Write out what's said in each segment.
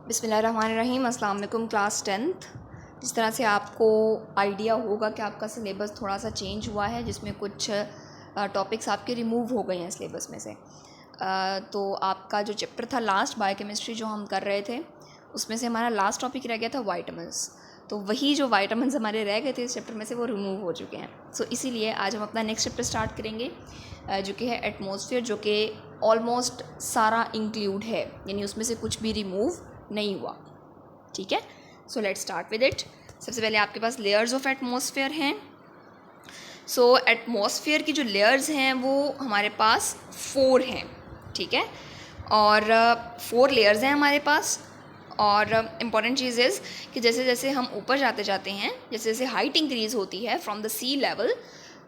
बिस्मिल्लाहिर्रहमानिर्रहीम। अस्सलाम वालेकुम क्लास 10th। जिस तरह से आपको आइडिया होगा कि आपका सिलेबस थोड़ा सा चेंज हुआ है, जिसमें कुछ टॉपिक्स आपके रिमूव हो गए हैं सिलेबस में से। तो आपका जो चैप्टर था लास्ट बायोकेमिस्ट्री जो हम कर रहे थे, उसमें से हमारा लास्ट टॉपिक रह गया था वाइटामिन्स। तो वही जो वाइटामिन्स हमारे रह गए थे इस चैप्टर में से, वो रिमूव हो चुके हैं। सो इसीलिए आज हम अपना नेक्स्ट चैप्टर स्टार्ट करेंगे, जो कि है एटमॉस्फेयर, जो कि ऑलमोस्ट सारा इंक्लूड है, यानी उसमें से कुछ भी रिमूव नहीं हुआ। ठीक है, so let's start with it. सबसे पहले आपके पास लेयर्स ऑफ एटमॉस्फेयर हैं। सो एटमॉस्फेयर की जो लेयर्स हैं वो हमारे पास 4 हैं। ठीक है, और 4 लेयर्स हैं हमारे पास। और इम्पॉर्टेंट चीज़ इज़ कि जैसे जैसे हम ऊपर जाते हैं, जैसे जैसे हाइट इंक्रीज़ होती है फ्रॉम द सी लेवल,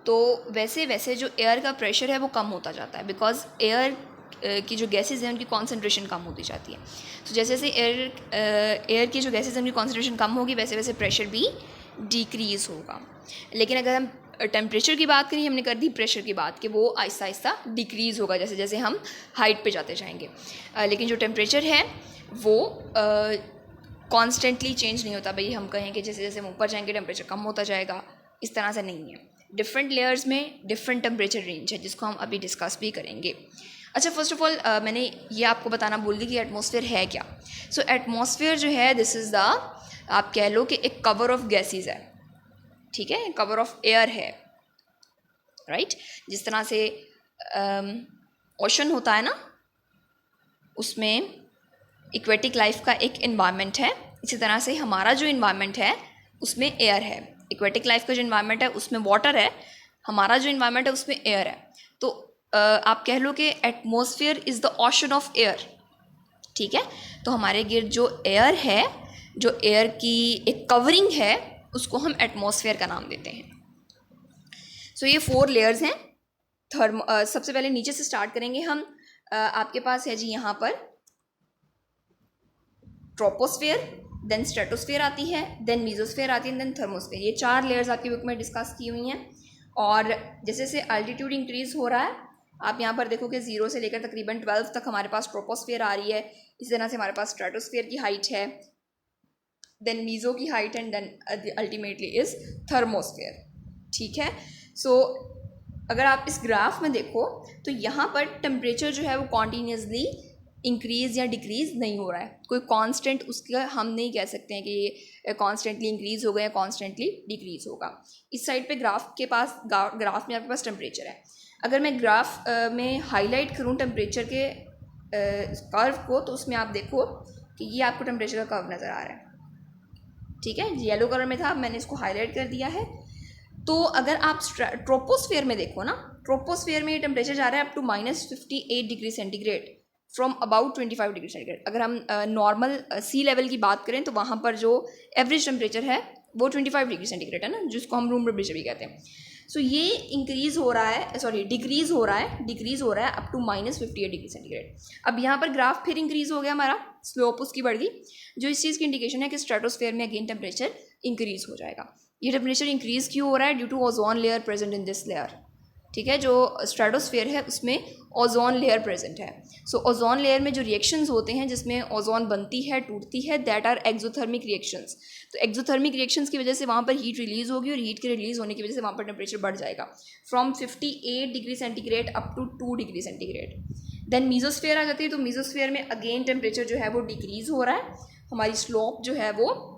तो वैसे वैसे जो एयर का प्रेशर है वो कम होता जाता है, बिकॉज एयर की जो गैसेस हैं उनकी कॉन्सेंट्रेशन कम होती जाती है। तो जैसे जैसे एयर की जो गैसेस हैं उनकी कॉन्सेंट्रेशन कम होगी, वैसे वैसे प्रेशर भी डिक्रीज़ होगा। लेकिन अगर हम टेम्परेचर की बात करें, हमने कर दी प्रेशर की बात कि वो आहिस्ता आहिस्ता डिक्रीज़ होगा जैसे जैसे हम हाइट पे जाते जाएंगे। लेकिन जो टेम्परेचर है वो कॉन्स्टेंटली चेंज नहीं होता। भाई हम कहें कि जैसे जैसे हम ऊपर जाएंगे टेम्परेचर कम होता जाएगा, इस तरह से नहीं है। डिफरेंट लेयर्स में डिफरेंट टेम्परेचर रेंज है, जिसको हम अभी डिस्कस भी करेंगे। अच्छा, फर्स्ट ऑफ ऑल मैंने ये आपको बताना भूल गई कि एटमॉस्फेयर है क्या। सो एटमॉस्फेयर जो है, दिस इज़ द, आप कह लो कि एक कवर ऑफ गैसेस है। ठीक है, कवर ऑफ एयर है, राइट। जिस तरह से ओशन होता है ना, उसमें एक्वेटिक लाइफ का एक इन्वायरमेंट है, इसी तरह से हमारा जो इन्वायरमेंट है उसमें एयर है। एक्वेटिक लाइफ का जो इन्वायरमेंट है उसमें वाटर है, हमारा जो इन्वायरमेंट है उसमें एयर है। तो आप कह लो कि atmosphere is the ocean of air. ठीक है, तो हमारे गिर्द जो एयर है, जो एयर की एक कवरिंग है, उसको हम एटमॉस्फेयर का नाम देते हैं। सो ये 4 लेयर्स हैं। सबसे पहले नीचे से स्टार्ट करेंगे हम। आपके पास है जी यहाँ पर ट्रोपोस्फेयर, देन स्ट्रेटोस्फेयर आती है, देन मीजोस्फेयर आती है, देन थर्मोस्फेयर। ये 4 लेयर्स आपकी बुक में डिस्कस की हुई हैं। और जैसे जैसे अल्टीट्यूड इंक्रीज़ हो रहा है, आप यहाँ पर देखोगे 0 से लेकर तकरीबन 12 तक हमारे पास ट्रोपोस्फेयर आ रही है। इस तरह से हमारे पास स्ट्रेटोस्फेयर की हाइट है, देन मीजो की height, and then ultimately is thermosphere. ठीक है, सो अगर आप इस ग्राफ में देखो तो यहाँ पर टेम्परेचर जो है वो कॉन्टीन्यूसली इंक्रीज़ या डिक्रीज़ नहीं हो रहा है। कोई कांस्टेंट उसका हम नहीं कह सकते हैं कि ये कॉन्स्टेंटली इंक्रीज़ होगा या कॉन्स्टेंटली डिक्रीज़ होगा। इस साइड पे ग्राफ के पास, ग्राफ में आपके पास टेम्परेचर है। अगर मैं ग्राफ में हाईलाइट करूँ टेम्परेचर के कर्व को, तो उसमें आप देखो कि ये आपको टेम्परेचर का कर्व नज़र आ रहा है। ठीक है, येलो कलर में था, मैंने इसको हाईलाइट कर दिया है। तो अगर आप ट्रोपोस्फेयर में देखो ना, ट्रोपोस्फेयर में ये टेम्परेचर जा रहा है up to -58 degree centigrade from about 25 degree centigrade. अगर हम नॉर्मल सी लेवल की बात करें तो वहाँ पर जो एवरेज टेम्परेचर है वो 25 डिग्री सेंटीग्रेड है ना, जिसको हम रूम टेम्परेचर भी कहते हैं। सो ये इंक्रीज़ हो रहा है, सॉरी डिक्रीज़ हो रहा है अप टू -58 डिग्री सेंटीग्रेड। अब यहाँ पर ग्राफ फिर इंक्रीज़ हो गया, हमारा स्लोप उसकी बढ़ गई, जो इस चीज़ की इंडिकेशन है कि स्ट्रेटोस्फेयर में अगेन टेम्परेचर इंक्रीज़ हो जाएगा। ये टेम्परेचर इंक्रीज़ क्यों हो रहा है? Due to ozone layer present in this layer. ठीक है, जो स्ट्रेटोस्फेयर है उसमें ओजोन लेयर प्रेजेंट है। सो ओजोन लेयर में जो रिएक्शंस होते हैं जिसमें ओजोन बनती है, टूटती है, दैट आर एक्सोथर्मिक रिएक्शंस। तो एक्सोथर्मिक रिएक्शंस की वजह से वहाँ पर हीट रिलीज़ होगी, और हीट के रिलीज़ होने की वजह से वहाँ पर टेम्परेचर बढ़ जाएगा from 58 degree centigrade up to 2 degree centigrade. Then mesosphere आ जाती है, तो मीजोस्फेयर में अगेन टेम्परेचर जो है वो डिक्रीज़ हो रहा है, हमारी स्लोप जो है वो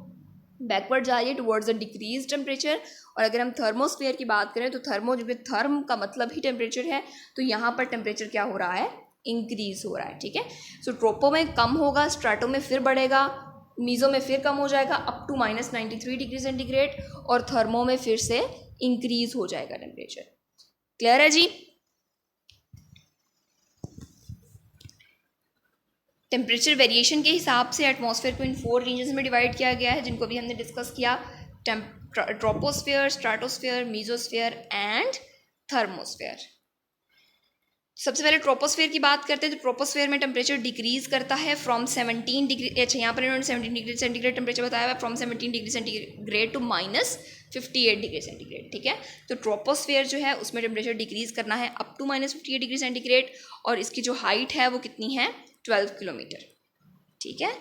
बैकवर्ड जा रही है टुवर्ड्स द डिक्रीज टेम्परेचर। और अगर हम थर्मोस्फेयर की बात करें तो थर्मो, जो कि थर्म का मतलब ही टेम्परेचर है, तो यहाँ पर टेम्परेचर क्या हो रहा है? इंक्रीज हो रहा है। ठीक है, सो ट्रोपो में कम होगा, स्ट्रेटो में फिर बढ़ेगा, मीज़ो में फिर कम हो जाएगा अप टू -93 डिग्री सेंटीग्रेड, और थर्मो में फिर से इंक्रीज हो जाएगा टेम्परेचर। क्लियर है जी? टेम्परेचर वेरिएशन के हिसाब से एटमॉस्फेयर को इन 4 रेंजेस में डिवाइड किया गया है, जिनको भी हमने डिस्कस किया, troposphere, stratosphere, mesosphere and thermosphere. सबसे पहले ट्रोपोस्फेयर की बात करते हैं, तो ट्रोपोस्फेयर में टेम्परेचर डिक्रीज करता है फ्रॉम 17 डिग्री, अच्छा यहाँ पर इन्होंने 17 डिग्री सेंटीग्रेड टेम्परेचर बताया है, from 17 degree centigrade to -58 degree centigrade. ठीक है, तो ट्रोपोस्फेयर जो है उसमें टेम्परेचर डिक्रीज करना है अप टू -58 डिग्री सेंटीग्रेड, और इसकी जो हाइट है वो कितनी है? 12 किलोमीटर। ठीक है,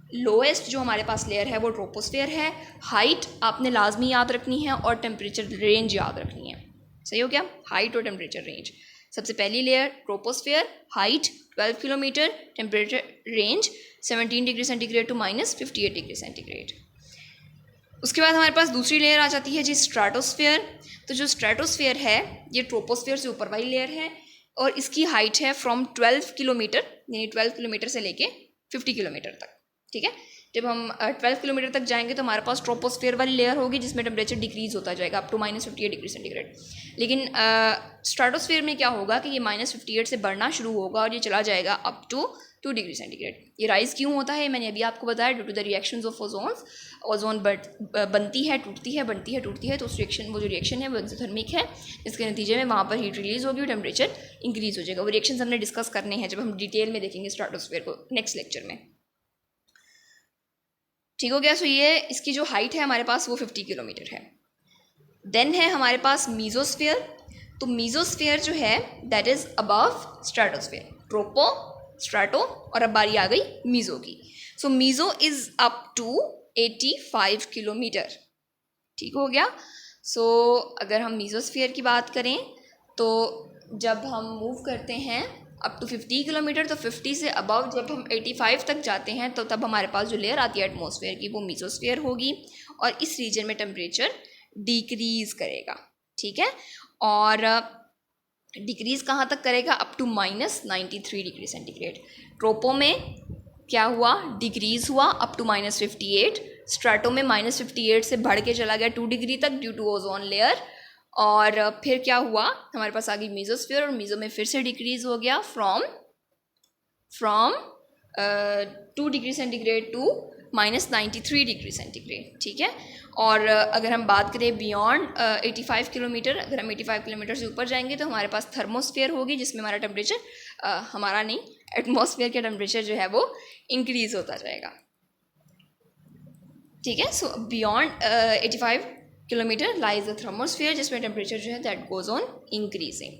लोएस्ट जो हमारे पास लेयर है वो ट्रोपोस्फेयर है। हाइट आपने लाजमी याद रखनी है और टेम्परेचर रेंज याद रखनी है। सही हो गया, हाइट और टेम्परेचर रेंज। सबसे पहली layer troposphere, height 12 kilometre, temperature range 17 degree centigrade to -58 degree centigrade. उसके बाद हमारे पास दूसरी लेयर आ जाती है जी स्ट्रेटोस्फेयर। तो जो स्ट्रेटोस्फेयर है ये ट्रोपोस्फेयर से ऊपर वाली लेयर है और इसकी हाइट है फ्रॉम 12 किलोमीटर, यानी 12 किलोमीटर से लेके 50 किलोमीटर तक। ठीक है, जब हम 12 किलोमीटर तक जाएंगे तो हमारे पास ट्रोपोस्फेयर वाली लेयर होगी जिसमें टेम्परेचर डिक्रीज होता जाएगा अप टू -58 डिग्री सेंटीग्रेड। लेकिन स्ट्रेटोस्फेयर में क्या होगा कि ये -58 से बढ़ना शुरू होगा और ये चला जाएगा अप टू 2 डिग्री सेंटीग्रेड। ये राइज क्यों होता है मैंने अभी आपको बताया, due to the reactions of ozone बनती है, टूटती है, बनती है, टूटती है। तो उस रिएक्शन, वो जो रिएक्शन है वो एक्सोथर्मिक है, जिसके नतीजे में वहाँ पर हीट रिलीज होगी और टेम्परेचर इंक्रीज हो जाएगा। वो रिएक्शंस हमने डिस्कस करने हैं जब हम डिटेल में देखेंगे स्ट्रेटोस्फेयर को नेक्स्ट लेक्चर में। ठीक हो गया। सो ये इसकी जो हाइट है हमारे पास वो 50 किलोमीटर है। देन है हमारे पास मीजोस्फेयर। तो मीजोस्फेयर जो है that is above stratosphere. Tropo, strato और अब बारी आ गई मीजो की। So meso is up to 85 kilometre. ठीक हो गया। सो अगर हम मीजोस्फेयर की बात करें तो जब हम मूव करते हैं अप टू 50 किलोमीटर, तो 50 से अबव जब हम 85 तक जाते हैं तो तब हमारे पास जो लेयर आती है एटमॉस्फेयर की वो मीजोस्फेयर होगी और इस रीजन में टेम्परेचर डिक्रीज़ करेगा। ठीक है, और डिक्रीज़ कहाँ तक करेगा? Up to -93 degree centigrade. Tropo में क्या हुआ? डिक्रीज़ हुआ अप टू -58। स्ट्रेटो में -58 से बढ़ के चला गया 2 डिग्री तक ड्यू टू ओजोन लेयर। और फिर क्या हुआ? हमारे पास आ गई मीजोस्फीयर और मीजो में फिर से डिक्रीज़ हो गया from 2 degree centigrade to -93 degree centigrade. ठीक है, और अगर हम बात करें बियॉन्ड 85 किलोमीटर, अगर हम 85 किलोमीटर से ऊपर जाएंगे तो हमारे पास थर्मोस्फेयर होगी जिसमें हमारा टेम्परेचर हमारा नहीं, एटमॉस्फेयर का टेम्परेचर जो है वो इंक्रीज़ होता जाएगा। ठीक है, सो beyond 85 kilometre lies the thermosphere जिसमें टेम्परेचर जो है दैट गोज ऑन इंक्रीजिंग।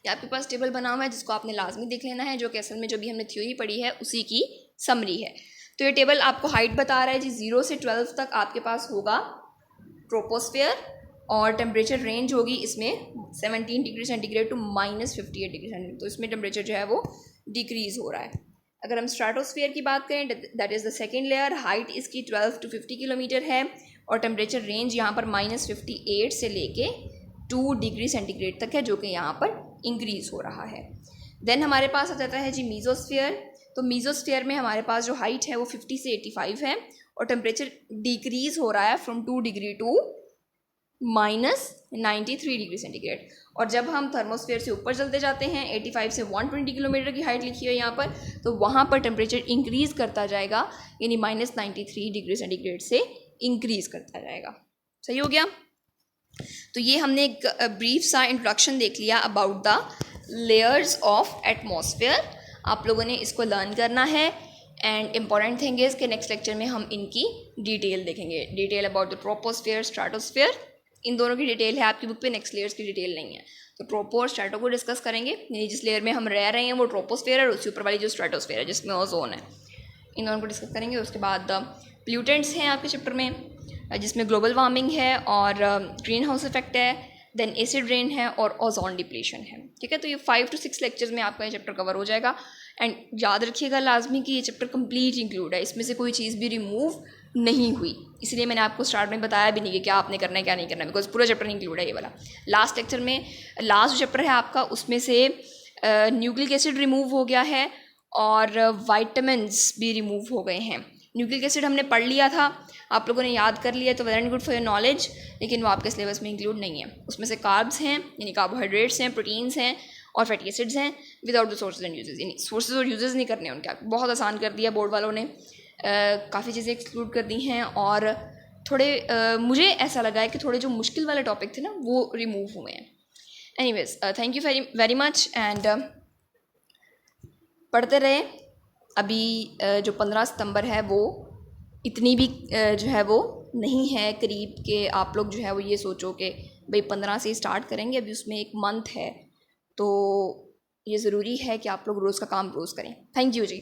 ये आपके पास टेबल बना हुआ है जिसको आपने लाजमी देख लेना है, जो कि असल में जो भी हमने थ्योरी पढ़ी है उसी की समरी है। तो ये टेबल आपको हाइट बता रहा है जी 0 से 12 तक आपके पास होगा ट्रोपोस्फेयर और टेम्परेचर रेंज होगी इसमें 17 degree centigrade to -58 degree centigrade. तो इसमें टेम्परेचर जो है वो डिक्रीज़ हो रहा है। अगर हम स्ट्रेटोस्फेयर की बात करें that is the second layer, height इसकी 12 to 50 किलोमीटर है और टेम्परेचर रेंज यहाँ पर -58 से लेके 2 डिग्री सेंटीग्रेड तक है, जो कि यहाँ पर इंक्रीज़ हो रहा है। देन हमारे पास आ जाता है जी मीजोस्फेयर। तो मीजोस्फेयर में हमारे पास जो हाइट है वो 50 से 85 है और टेम्परेचर डिक्रीज़ हो रहा है from 2 degree to -93 degree centigrade. और जब हम थर्मोस्फेयर से ऊपर चलते जाते हैं 85 से 120 किलोमीटर की हाइट लिखी है यहाँ पर, तो वहाँ पर टेम्परेचर इंक्रीज़ करता जाएगा, यानी -93 डिग्री सेंटीग्रेड से इंक्रीज़ करता जाएगा। सही हो गया। तो ये हमने एक ब्रीफ सा इंट्रोडक्शन देख लिया about the layers of atmosphere. आप लोगों ने इसको लर्न करना है एंड इम्पॉर्टेंट थिंग इज़ कि नेक्स्ट लेक्चर में हम इनकी डिटेल देखेंगे, detail about the troposphere, stratosphere. इन दोनों की डिटेल है आपकी बुक पे, नेक्स्ट लेयर्स की डिटेल नहीं है। तो ट्रोपो और स्ट्रेटो को डिस्कस करेंगे, यानी जिस लेयर में हम रह रहे हैं वो ट्रोपोस्फेयर है और उसके ऊपर वाली जो स्ट्रेटोस्फेयर है जिसमें ओजोन है, इन दोनों को डिस्कस करेंगे। उसके बाद प्लूटेंट्स हैं आपके चैप्टर में जिसमें ग्लोबल वार्मिंग है और ग्रीन हाउस इफेक्ट है, देन एसिड रेन है और ओजोन डिप्लीशन है। ठीक है, तो ये 5 to 6 लेक्चर्स में आपका ये चैप्टर कवर हो जाएगा। एंड याद रखिएगा लाजमी कि ये चैप्टर कंप्लीट इंक्लूड है, इसमें से कोई चीज़ भी रिमूव नहीं हुई। इसलिए मैंने आपको स्टार्ट में बताया भी नहीं कि क्या आपने करना है क्या नहीं करना है, बिकॉज पूरा चैप्टर इंक्लूड है ये वाला। लास्ट लेक्चर में लास्ट जो चैप्टर है आपका उसमें से न्यूक्लिक एसिड रिमूव हो गया है और वाइटामिन्स भी रिमूव हो गए हैं। न्यूक्लिक एसिड हमने पढ़ लिया था, आप लोगों ने याद कर लिया तो well and good for your knowledge, लेकिन वो आपके सिलेबस में इंक्लूड नहीं है। उसमें से कार्ब्स हैं यानी कार्बोहाइड्रेट्स हैं, प्रोटीन्स हैं और फैटी एसिड्स हैं without the sources and uses, यानी सोर्सेज और यूजेस नहीं करने उनका। बहुत आसान कर दिया बोर्ड वालों ने, काफ़ी चीज़ें एक्सक्लूड कर दी हैं और थोड़े मुझे ऐसा लगा है कि थोड़े जो मुश्किल वाले टॉपिक थे ना वो रिमूव हुए हैं। Anyways thank you very much and पढ़ते रहे। अभी जो 15 सितंबर है वो इतनी भी जो है वो नहीं है करीब के आप लोग जो है वो ये सोचो कि भाई 15 से ही स्टार्ट करेंगे, अभी उसमें एक मंथ है, तो ये ज़रूरी है कि आप लोग रोज़ का काम रोज़ करें। Thank you ji.